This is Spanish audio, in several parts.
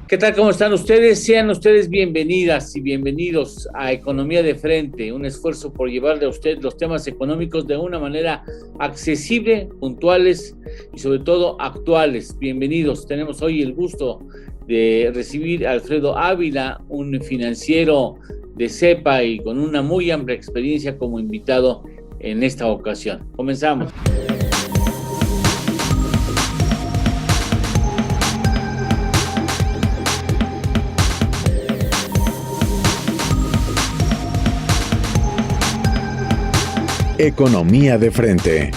¿Qué tal? ¿Cómo están ustedes? Sean ustedes bienvenidas y bienvenidos a Economía de Frente, un esfuerzo por llevarle a usted los temas económicos de una manera accesible, puntuales y sobre todo actuales. Bienvenidos. Tenemos hoy el gusto de recibir a Alfredo Ávila, un financiero de CEPA y con una muy amplia experiencia como invitado en esta ocasión. Comenzamos. Economía de Frente.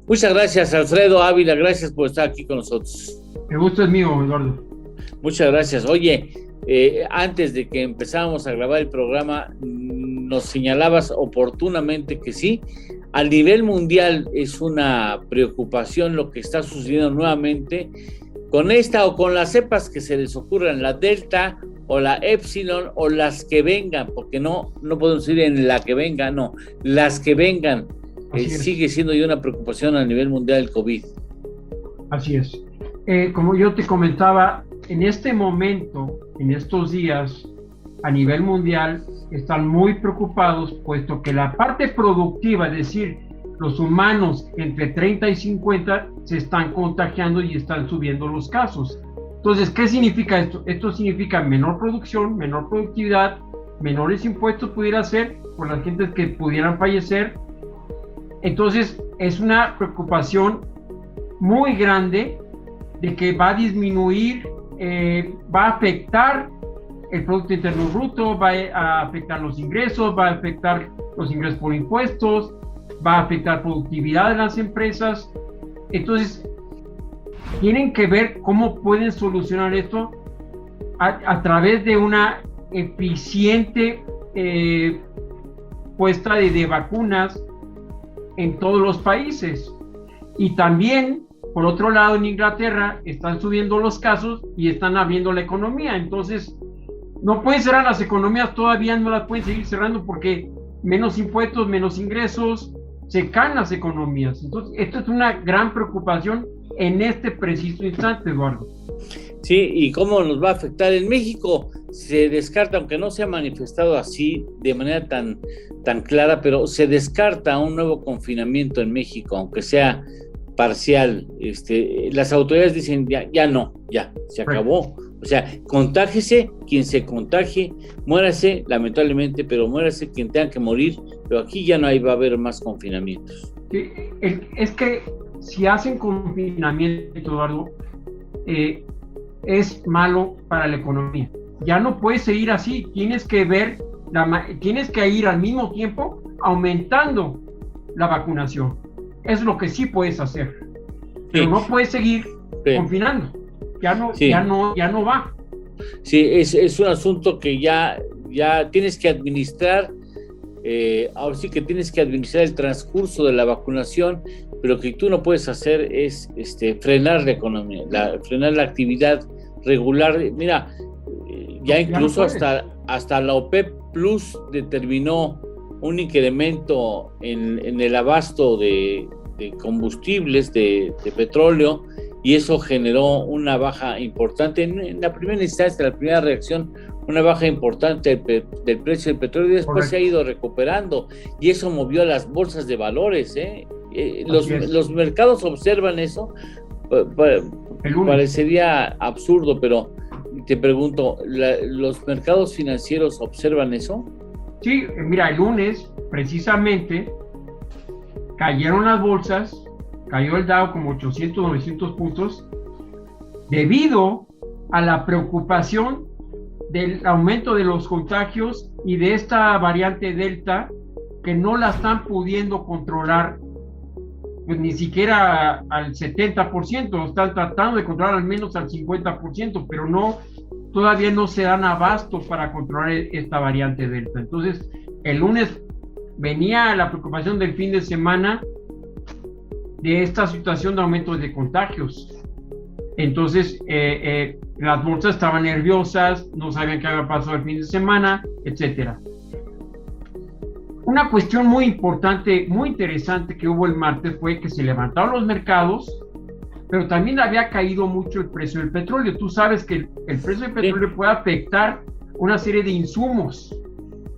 Muchas gracias, Alfredo Ávila. Gracias por estar aquí con nosotros. El gusto es mío, Eduardo. Muchas gracias. Oye, antes de que empezáramos a grabar el programa, nos señalabas oportunamente que sí, a nivel mundial es una preocupación lo que está sucediendo nuevamente con esta o con las cepas que se les ocurran, la Delta o la Epsilon o las que vengan, porque no podemos decir en la que venga, no, las que vengan. Sigue siendo ya una preocupación a nivel mundial el COVID. Así es. Como yo te comentaba, en este momento, en estos días, a nivel mundial, están muy preocupados, puesto que la parte productiva, es decir, los humanos entre 30 y 50 se están contagiando y están subiendo los casos. Entonces, ¿qué significa esto? Esto significa menor producción, menor productividad, menores impuestos pudiera ser por las gentes que pudieran fallecer. Entonces, es una preocupación muy grande de que va a disminuir, va a afectar el Producto Interno Bruto, va a afectar los ingresos, va a afectar los ingresos por impuestos, va a afectar productividad de las empresas. Entonces, tienen que ver cómo pueden solucionar esto a través de una eficiente puesta de vacunas en todos los países. Y también, por otro lado, en Inglaterra están subiendo los casos y están abriendo la economía. Entonces, no pueden cerrar las economías, todavía no las pueden seguir cerrando porque menos impuestos, menos ingresos, se caen las economías. Entonces, esto es una gran preocupación en este preciso instante, Eduardo. Sí, ¿y cómo nos va a afectar? En México se descarta, aunque no se ha manifestado así de manera tan clara, pero se descarta un nuevo confinamiento en México, aunque sea parcial. Las autoridades dicen ya, se acabó. O sea, contágiese quien se contagie, muérase, lamentablemente, pero muérase quien tenga que morir, pero aquí ya no va a haber más confinamientos. Sí, es que si hacen confinamiento, Eduardo, es malo para la economía. Ya no puedes seguir así, tienes que ir al mismo tiempo aumentando la vacunación. Es lo que sí puedes hacer, pero no puedes seguir confinando. Ya no va. Sí, es un asunto que ya tienes que administrar. Ahora sí que tienes que administrar el transcurso de la vacunación, pero lo que tú no puedes hacer es frenar la economía, frenar la actividad regular. Mira, ya incluso hasta la OPEP Plus determinó un incremento en el abasto de combustibles, de petróleo, y eso generó una baja importante en la primera instancia, la primera reacción, una baja importante del precio del petróleo, y después se ha ido recuperando, y eso movió a las bolsas de valores. Los mercados observan eso. Parecería absurdo, pero te pregunto, ¿los mercados financieros observan eso? Sí, mira, el lunes precisamente cayeron las bolsas, cayó el Dow como 800, 900 puntos, debido a la preocupación del aumento de los contagios y de esta variante Delta, que no la están pudiendo controlar, pues ni siquiera al 70%, están tratando de controlar al menos al 50%, pero todavía no se dan abasto para controlar esta variante Delta. Entonces, el lunes venía la preocupación del fin de semana de esta situación de aumento de contagios. Entonces, las bolsas estaban nerviosas, no sabían qué había pasado el fin de semana, etcétera. Una cuestión muy importante, muy interesante que hubo el martes fue que se levantaron los mercados pero también había caído mucho el precio del petróleo. Tú sabes que el precio del petróleo puede afectar una serie de insumos,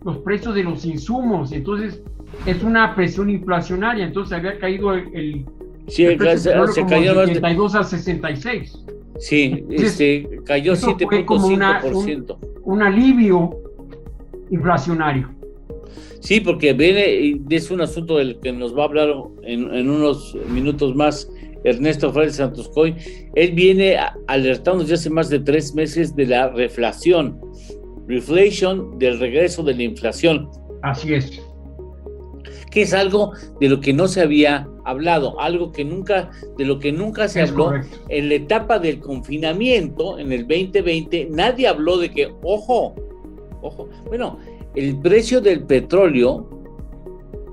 los precios de los insumos, entonces es una presión inflacionaria, entonces había caído el precio del se petróleo cayó como de 72 a 66. Sí, Entonces, cayó eso fue como 7.5%. un alivio inflacionario. Sí, porque viene, es un asunto del que nos va a hablar en unos minutos más Ernesto Flores Santoscoy. Él viene alertando desde hace más de 3 meses de la reflación, del regreso de la inflación. Así es. Que es algo de lo que no se había hablado, de lo que nunca se habló. Correcto. En la etapa del confinamiento, en el 2020, nadie habló de que, ojo, bueno, el precio del petróleo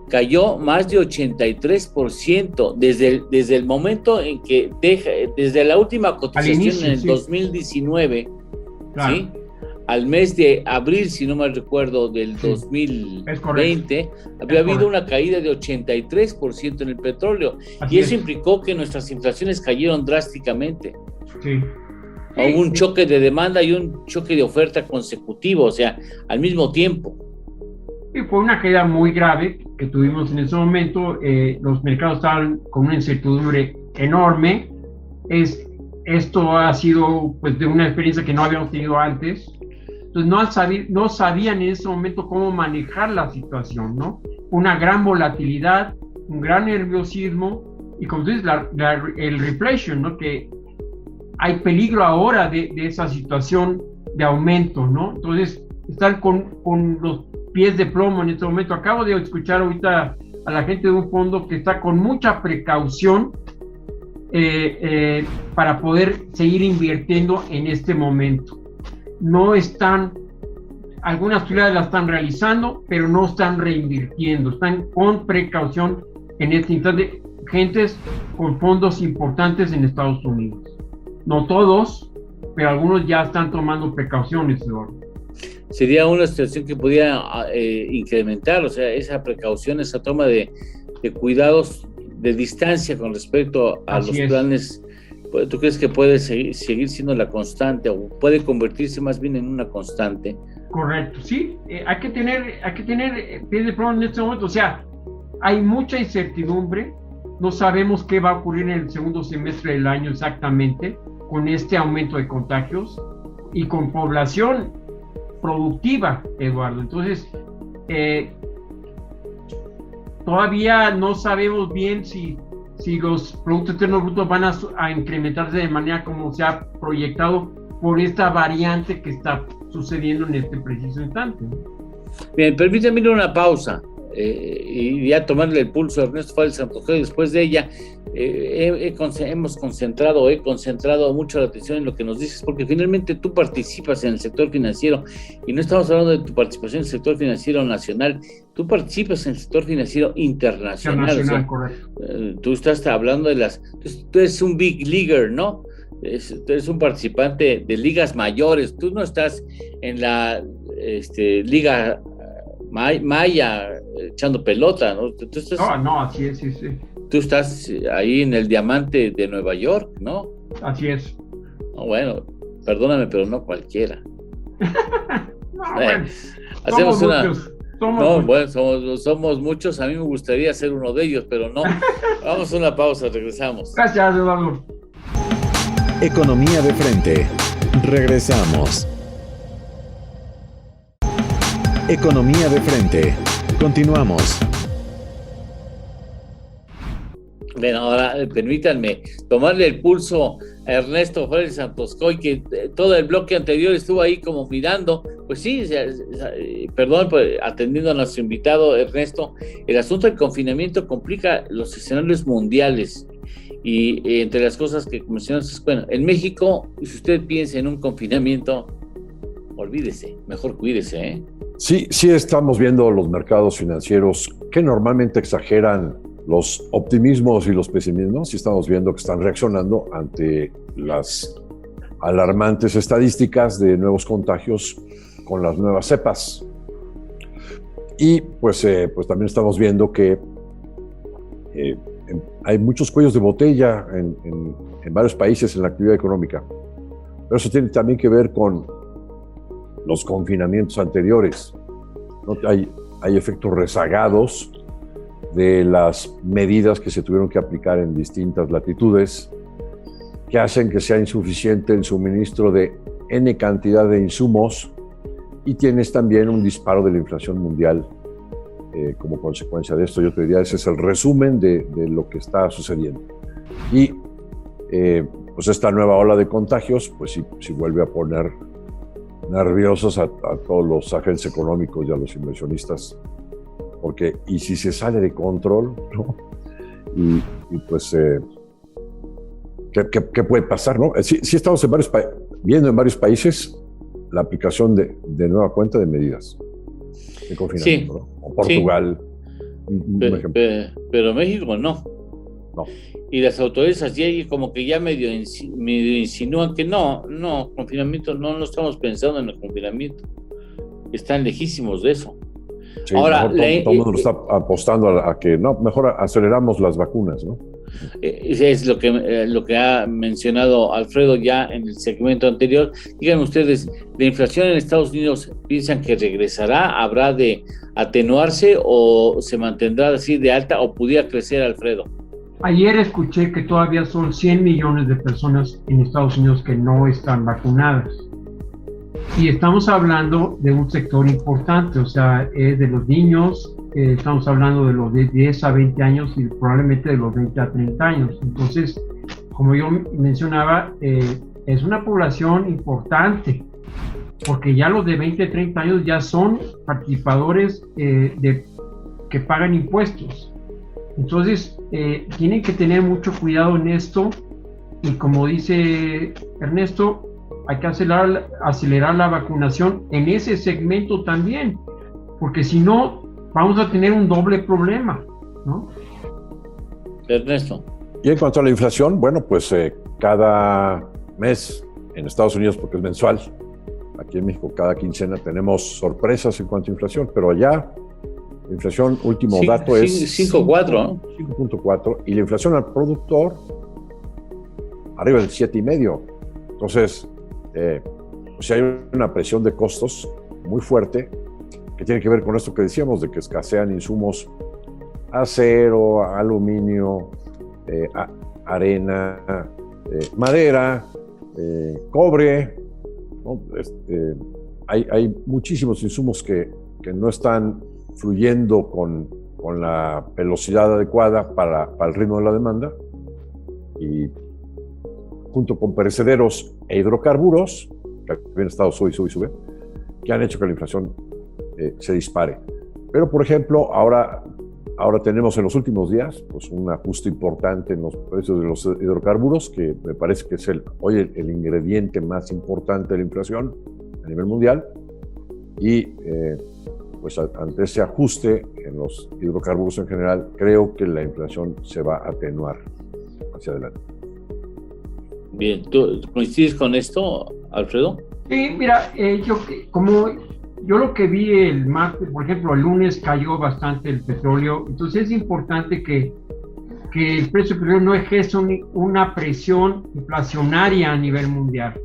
cayó más de 83% desde el momento en que desde la última cotización inicio, en el 2019, claro. ¿Sí? Al mes de abril, si no mal recuerdo, del 2020, había habido una caída de 83% en el petróleo. Así y eso implicó que nuestras inflaciones cayeron drásticamente. Sí. Hubo un choque de demanda y un choque de oferta consecutivo, o sea, al mismo tiempo. Y fue una caída muy grave que tuvimos en ese momento. Los mercados estaban con una incertidumbre enorme. Esto ha sido pues, de una experiencia que no habíamos tenido antes. Entonces no sabían en ese momento cómo manejar la situación, ¿no? Una gran volatilidad, un gran nerviosismo y como tú dices, el reflation, ¿no? Que hay peligro ahora de esa situación de aumento, ¿no? Entonces están con los pies de plomo en este momento. Acabo de escuchar ahorita a la gente de un fondo que está con mucha precaución para poder seguir invirtiendo en este momento. No están, algunas utilidades las están realizando, pero no están reinvirtiendo, están con precaución en este instante, gentes con fondos importantes en Estados Unidos. No todos, pero algunos ya están tomando precauciones, Eduardo. Sería una situación que podría incrementar, o sea, esa precaución, esa toma de cuidados de distancia con respecto a los planes. ¿Tú crees que puede seguir siendo la constante o puede convertirse más bien en una constante? Correcto, sí. Hay que tener pies de plomo en este momento. O sea, hay mucha incertidumbre. No sabemos qué va a ocurrir en el segundo semestre del año exactamente con este aumento de contagios y con población productiva, Eduardo. Entonces, todavía no sabemos bien si los productos internos brutos van a incrementarse de manera como se ha proyectado por esta variante que está sucediendo en este preciso instante. Bien, permítame ir a una pausa y ya tomarle el pulso a Ernesto Flores Santoscoy. Después de ella he concentrado mucho la atención en lo que nos dices, porque finalmente tú participas en el sector financiero y no estamos hablando de tu participación en el sector financiero nacional, tú participas en el sector financiero internacional. O sea, correcto. Tú estás hablando tú eres un big leaguer, ¿no? Tú eres un participante de ligas mayores, tú no estás en la liga Maya echando pelota, ¿no? Tú estás, no, así es, sí. Tú estás ahí en el Diamante de Nueva York, ¿no? Así es. No, bueno, perdóname, pero no cualquiera. Bueno, hacemos muchos. Somos muchos, a mí me gustaría ser uno de ellos, pero no. Vamos a una pausa, regresamos. Gracias, Eduardo. Economía de frente. Regresamos. Economía de frente. Continuamos. Bueno, ahora permítanme tomarle el pulso a Ernesto Flores Santoscoy, que todo el bloque anterior estuvo ahí como mirando. Pues sí, perdón, atendiendo a nuestro invitado Ernesto, el asunto del confinamiento complica los escenarios mundiales. Y entre las cosas que mencionaste, bueno, en México, si usted piensa en un confinamiento, olvídese, mejor cuídese, ¿eh? Sí estamos viendo los mercados financieros que normalmente exageran los optimismos y los pesimismos, y estamos viendo que están reaccionando ante las alarmantes estadísticas de nuevos contagios con las nuevas cepas. Y pues también estamos viendo que hay muchos cuellos de botella en varios países en la actividad económica. Pero eso tiene también que ver con los confinamientos anteriores, ¿no? Hay efectos rezagados de las medidas que se tuvieron que aplicar en distintas latitudes, que hacen que sea insuficiente el suministro de N cantidad de insumos, y tienes también un disparo de la inflación mundial como consecuencia de esto. Yo te diría, ese es el resumen de lo que está sucediendo. Y pues esta nueva ola de contagios, pues sí vuelve a poner nerviosos a todos los agentes económicos y a los inversionistas, porque y si se sale de control, ¿no? Y pues ¿qué puede pasar, no? Sí estamos viendo en varios países la aplicación de nueva cuenta de medidas de confinamiento, ¿no? O Portugal, un ejemplo. Pero México no. No. Y las autoridades así como que ya medio insinúan que no, confinamiento, no estamos pensando en el confinamiento. Están lejísimos de eso. Sí, ahora, todo el mundo lo está apostando a que no, mejor aceleramos las vacunas, ¿no? Es lo que ha mencionado Alfredo ya en el segmento anterior. Díganme ustedes, ¿la inflación en Estados Unidos piensan que regresará? ¿Habrá de atenuarse o se mantendrá así de alta o pudiera crecer, Alfredo? Ayer escuché que todavía son 100 millones de personas en Estados Unidos que no están vacunadas. Y estamos hablando de un sector importante, o sea, es de los niños, estamos hablando de los de 10 a 20 años y probablemente de los 20 a 30 años. Entonces, como yo mencionaba, es una población importante, porque ya los de 20 a 30 años ya son participadores que pagan impuestos. Entonces, tienen que tener mucho cuidado en esto, y como dice Ernesto, hay que acelerar la vacunación en ese segmento también, porque si no, vamos a tener un doble problema, ¿no? Ernesto. Y en cuanto a la inflación, bueno, pues cada mes en Estados Unidos, porque es mensual, aquí en México cada quincena tenemos sorpresas en cuanto a inflación, pero allá la inflación, último dato es 5.4, 5.4, y la inflación al productor arriba del 7.5. Entonces, pues hay una presión de costos muy fuerte que tiene que ver con esto que decíamos, de que escasean insumos: acero, aluminio, arena, madera, cobre, ¿no? Hay muchísimos insumos que no están fluyendo con la velocidad adecuada para el ritmo de la demanda, y junto con perecederos e hidrocarburos, que habían estado sube, que han hecho que la inflación se dispare. Pero, por ejemplo, ahora tenemos en los últimos días pues, un ajuste importante en los precios de los hidrocarburos, que me parece que es hoy el ingrediente más importante de la inflación a nivel mundial. Y pues ante ese ajuste en los hidrocarburos en general, creo que la inflación se va a atenuar hacia adelante. Bien, ¿tú coincides con esto, Alfredo? Sí, mira, yo lo que vi el martes, por ejemplo, el lunes cayó bastante el petróleo, entonces es importante que el precio del petróleo no ejerza una presión inflacionaria a nivel mundial.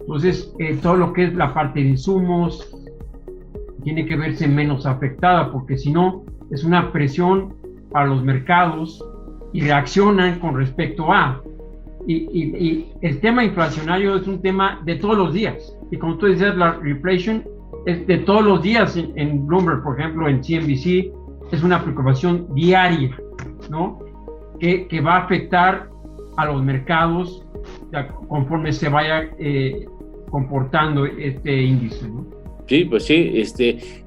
Entonces, todo lo que es la parte de insumos tiene que verse menos afectada, porque si no, es una presión para los mercados y reaccionan con respecto a. Y el tema inflacionario es un tema de todos los días. Y como tú decías, la inflation es de todos los días en Bloomberg, por ejemplo, en CNBC, es una preocupación diaria, ¿no? Que va a afectar a los mercados conforme se vaya comportando este índice, ¿no? Sí, pues sí.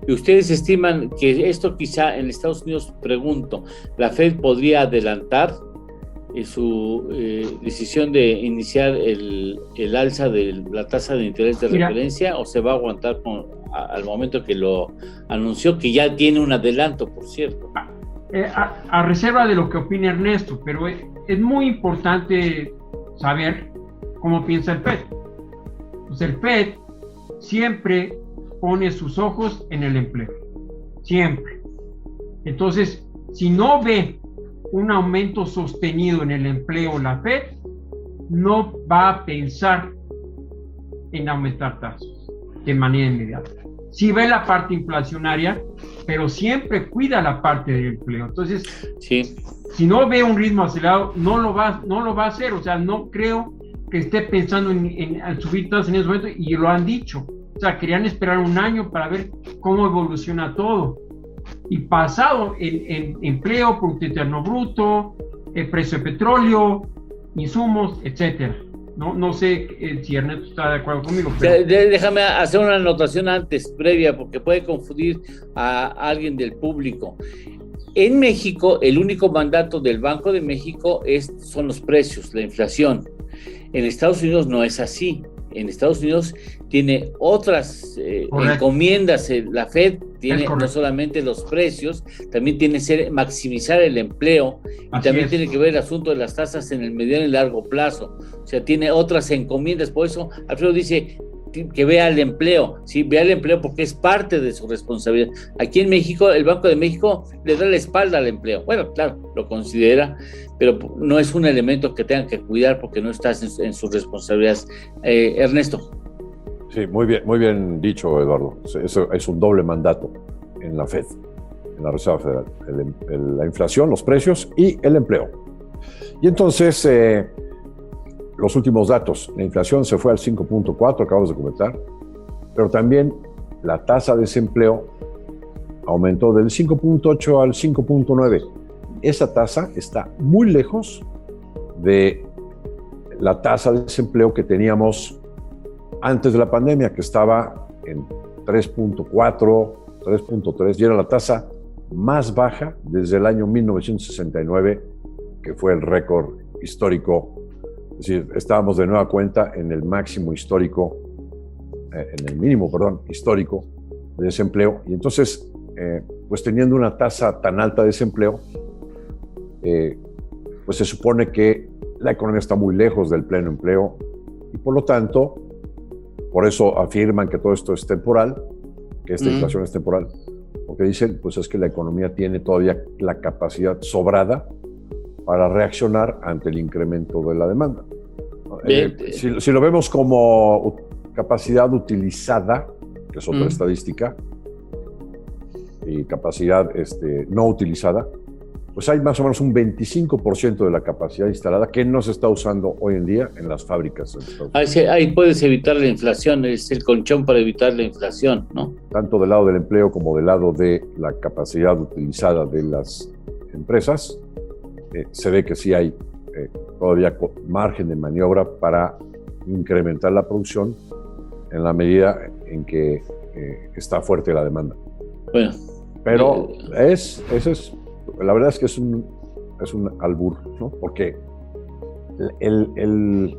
¿Ustedes estiman que esto quizá en Estados Unidos, pregunto, la Fed podría adelantar su decisión de iniciar el alza de la tasa de interés de referencia, o se va a aguantar al momento que lo anunció, que ya tiene un adelanto, por cierto? A reserva de lo que opina Ernesto, pero es muy importante saber cómo piensa el FED. Pues el FED siempre pone sus ojos en el empleo, siempre. Entonces, si no ve un aumento sostenido en el empleo, la Fed no va a pensar en aumentar tasas de manera inmediata. Sí ve la parte inflacionaria, pero siempre cuida la parte del empleo. Entonces, sí, si no ve un ritmo acelerado, no lo va a hacer. O sea, no creo que esté pensando en subir tasas en ese momento, y lo han dicho. O sea, querían esperar un año para ver cómo evoluciona todo. Y pasado en empleo, Producto Interno Bruto, el precio de petróleo, insumos, etcétera. No sé si Ernesto está de acuerdo conmigo. Pero... Déjame hacer una anotación antes, previa, porque puede confundir a alguien del público. En México, el único mandato del Banco de México son los precios, la inflación. En Estados Unidos no es así. En Estados Unidos tiene otras encomiendas. La Fed tiene no solamente los precios, también tiene que maximizar el empleo, y también tiene que ver el asunto de las tasas en el mediano y largo plazo. O sea, tiene otras encomiendas. Por eso Alfredo dice que vea el empleo, ¿sí? Vea el empleo porque es parte de su responsabilidad. Aquí en México, el Banco de México le da la espalda al empleo. Bueno, claro, lo considera, pero no es un elemento que tengan que cuidar porque no está en sus responsabilidades. Ernesto. Sí, muy bien dicho, Eduardo. Eso es un doble mandato en la Fed, en la Reserva Federal. La inflación, los precios y el empleo. Y entonces, los últimos datos. La inflación se fue al 5.4, acabamos de comentar, pero también la tasa de desempleo aumentó del 5.8 al 5.9. Esa tasa está muy lejos de la tasa de desempleo que teníamos antes de la pandemia, que estaba en 3.4, 3.3, y era la tasa más baja desde el año 1969, que fue el récord histórico. Es decir, estábamos de nueva cuenta en el máximo histórico, en el mínimo, histórico de desempleo. Y entonces, pues teniendo una tasa tan alta de desempleo, pues se supone que la economía está muy lejos del pleno empleo, y por lo tanto, por eso afirman que todo esto es temporal, que esta inflación es temporal, porque dicen, pues es que la economía tiene todavía la capacidad sobrada para reaccionar ante el incremento de la demanda. Si lo vemos como capacidad utilizada, que es otra estadística, y capacidad no utilizada, pues hay más o menos un 25% de la capacidad instalada que no se está usando hoy en día en las fábricas. Ahí puedes evitar la inflación, es el colchón para evitar la inflación, ¿no? Tanto del lado del empleo como del lado de la capacidad utilizada de las empresas, se ve que sí hay todavía margen de maniobra para incrementar la producción en la medida en que está fuerte la demanda. Bueno, pero la verdad es que es un albur, ¿no? Porque el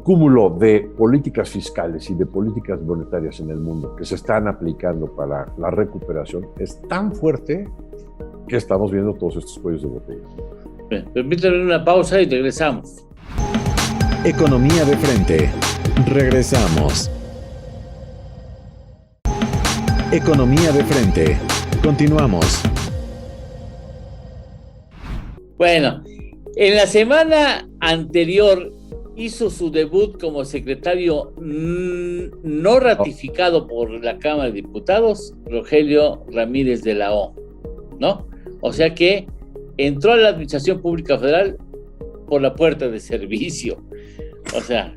cúmulo de políticas fiscales y de políticas monetarias en el mundo que se están aplicando para la recuperación es tan fuerte que estamos viendo todos estos cuellos de botella. Bien, permítanme una pausa y regresamos. Economía de frente. Regresamos. Economía de frente. Continuamos. Bueno, en la semana anterior hizo su debut como secretario no ratificado por la Cámara de Diputados, Rogelio Ramírez de la O, ¿no? O sea que entró a la Administración Pública Federal por la puerta de servicio. O sea,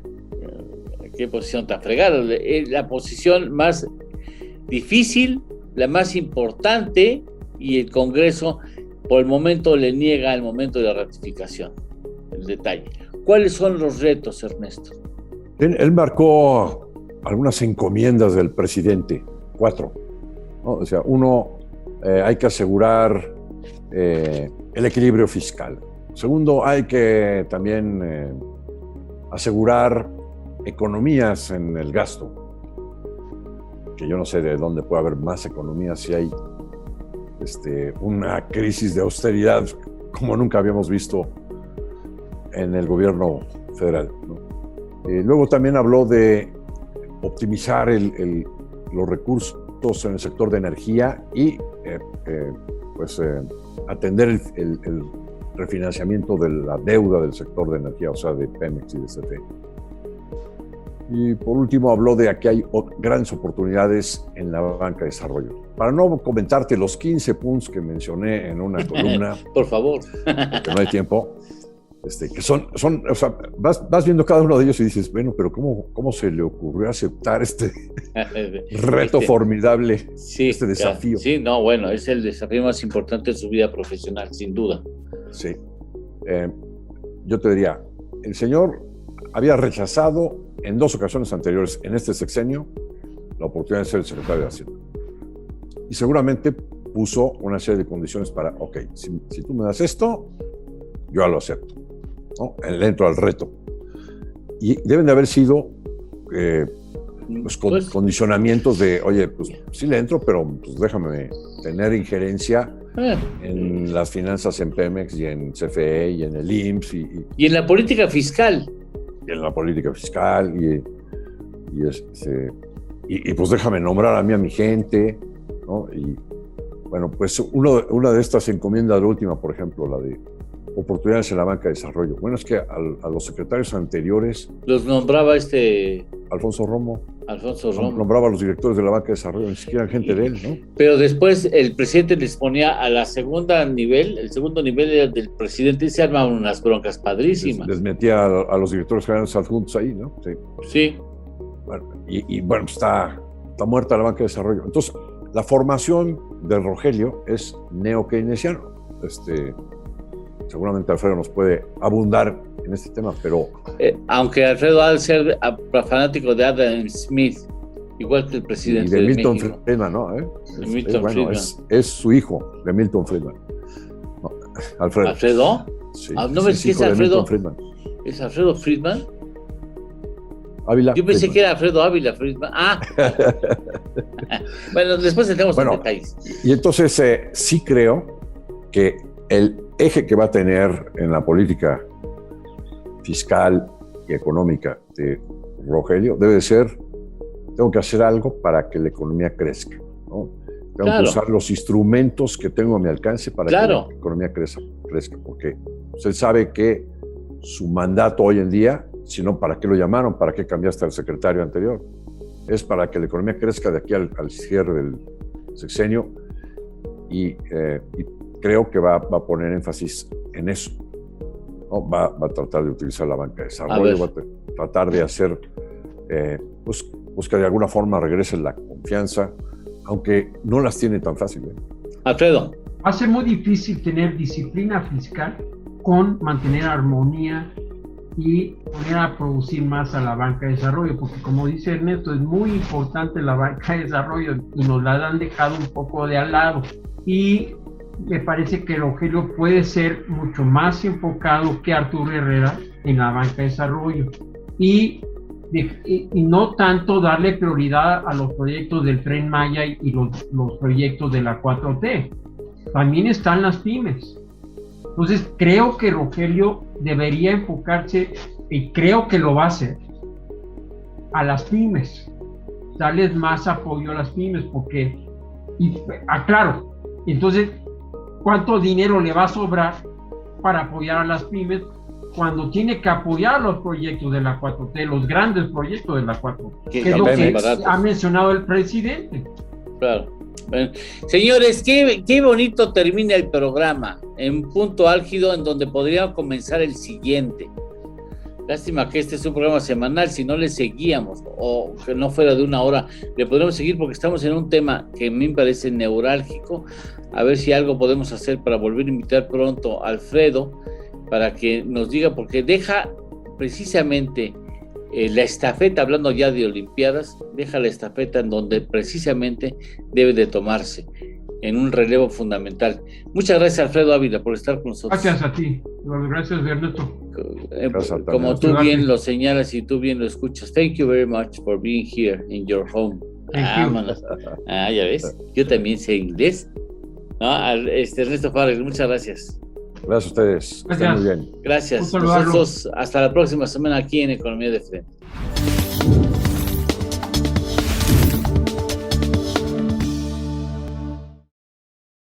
qué posición tan fregada. La posición más difícil, la más importante, y el Congreso por el momento le niega el momento de la ratificación. El detalle. ¿Cuáles son los retos, Ernesto? Él marcó algunas encomiendas del presidente, 4, ¿no? O sea, uno, hay que asegurar el equilibrio fiscal. Segundo, hay que también asegurar economías en el gasto, que yo no sé de dónde puede haber más economías si hay una crisis de austeridad como nunca habíamos visto en el gobierno federal, ¿no? Luego también habló de optimizar los recursos en el sector de energía y pues atender el refinanciamiento de la deuda del sector de energía, o sea, de Pemex y de CFE. Y por último habló de que hay grandes oportunidades en la banca de desarrollo. Para no comentarte los 15 puntos que mencioné en una columna, por favor, porque no hay tiempo, que son o sea, vas viendo cada uno de ellos y dices, bueno, pero ¿cómo se le ocurrió aceptar este reto formidable, sí, este desafío? Sí, no, bueno, es el desafío más importante de su vida profesional, sin duda. Sí. Yo te diría, el señor había rechazado en 2 ocasiones anteriores, en este sexenio, la oportunidad de ser el secretario de Hacienda. Y seguramente puso una serie de condiciones para, ok, si tú me das esto, yo ya lo acepto, ¿no? Le entro al reto. Y deben de haber sido condicionamientos de, oye, pues sí le entro, pero pues déjame tener injerencia en las finanzas en Pemex y en CFE y en el IMSS. Y en la política fiscal. Y en la política fiscal y pues déjame nombrar a mi gente, ¿no? Y bueno, pues una de estas encomiendas, la última, por ejemplo, la de oportunidades en la banca de desarrollo. Bueno, es que a los secretarios anteriores los nombraba Alfonso Romo. Alfonso Romo nombraba a los directores de la banca de desarrollo, ni siquiera gente de él, ¿no? Pero después el presidente les ponía a el segundo nivel era del presidente, y se armaban unas broncas padrísimas. Les metía a los directores generales adjuntos ahí, ¿no? Sí. Sí. Bueno, y bueno, pues está muerta la banca de desarrollo. Entonces, la formación de Rogelio es neo-keynesiano. Seguramente Alfredo nos puede abundar en este tema, pero... aunque Alfredo ha de ser fanático de Adam Smith, igual que el presidente de Milton México. Friedman, ¿no? Friedman. Es su hijo, de Milton Friedman. No, Alfredo. ¿Alfredo? Sí, ¿No ves que es Alfredo? ¿Es Alfredo Friedman? Ávila. Yo pensé que era Alfredo Ávila Friedman. Ah. Bueno, después entramos en detalles. Y entonces sí creo que el eje que va a tener en la política fiscal y económica de Rogelio debe ser, tengo que hacer algo para que la economía crezca, ¿no? Tengo que usar los instrumentos que tengo a mi alcance para que la economía crezca, porque usted sabe que su mandato hoy en día, si no, ¿para qué lo llamaron? ¿Para qué cambiaste al secretario anterior? Es para que la economía crezca de aquí al cierre del sexenio y creo que va a poner énfasis en eso, ¿no? Va a tratar de utilizar la banca de desarrollo, va a tratar de hacer, pues que de alguna forma regrese la confianza, aunque no las tiene tan fácil. Alfredo. Va a ser muy difícil tener disciplina fiscal con mantener armonía y poner a producir más a la banca de desarrollo, porque como dice Ernesto, es muy importante la banca de desarrollo y nos la han dejado un poco de al lado. Y me parece que Rogelio puede ser mucho más enfocado que Arturo Herrera en la banca de desarrollo y no tanto darle prioridad a los proyectos del Tren Maya y los proyectos de la 4T. También están las pymes. Entonces creo que Rogelio debería enfocarse, y creo que lo va a hacer, a las pymes, darles más apoyo a las pymes, porque, claro, entonces, ¿cuánto dinero le va a sobrar para apoyar a las pymes cuando tiene que apoyar los proyectos de la 4T, los grandes proyectos de la 4T? Que es lo que ha mencionado el presidente. Claro. Bueno, señores, qué bonito termina el programa, en punto álgido en donde podríamos comenzar el siguiente. Lástima que este es un programa semanal, si no le seguíamos, o que no fuera de una hora, le podremos seguir porque estamos en un tema que a mí me parece neurálgico. A ver si algo podemos hacer para volver a invitar pronto a Alfredo, para que nos diga, porque deja precisamente la estafeta, hablando ya de Olimpiadas, deja la estafeta en donde precisamente debe de tomarse, en un relevo fundamental. Muchas gracias, Alfredo Ávila, por estar con nosotros. Gracias a ti. Gracias, Ernesto. Como tú bien lo señalas y tú bien lo escuchas. Thank you very much for being here in your home. Vámonos. Ya ves, yo también sé inglés. ¿No? Ernesto Farrell, muchas gracias. Gracias a ustedes. Estén muy bien. Gracias. Nosotros hasta la próxima semana aquí en Economía de Frente.